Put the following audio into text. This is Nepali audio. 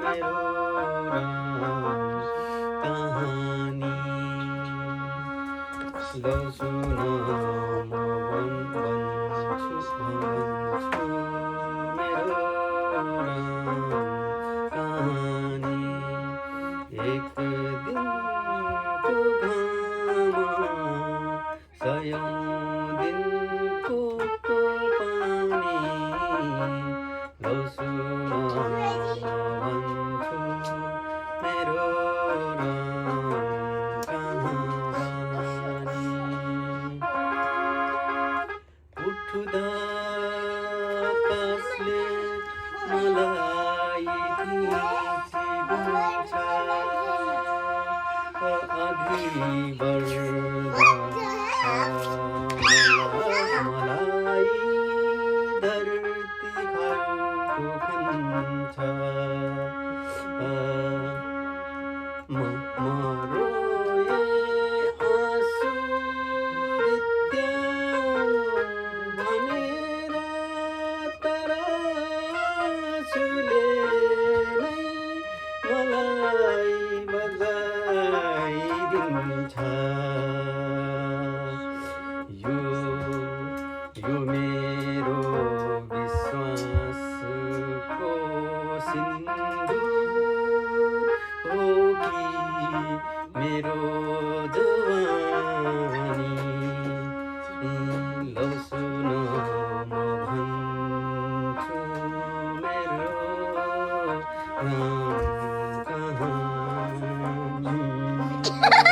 मेरो राम कहानी लौ सुन म भन्छु मेरो राम कहानी एक दिनको घाम सयौं दिनको पानी लौ सुन म भन्छु मेरो राम कहानी उठ्दा आकाशले मलाई चिबुन्छ अघि बढ्दा मलाई धरती खाल्को खन्छ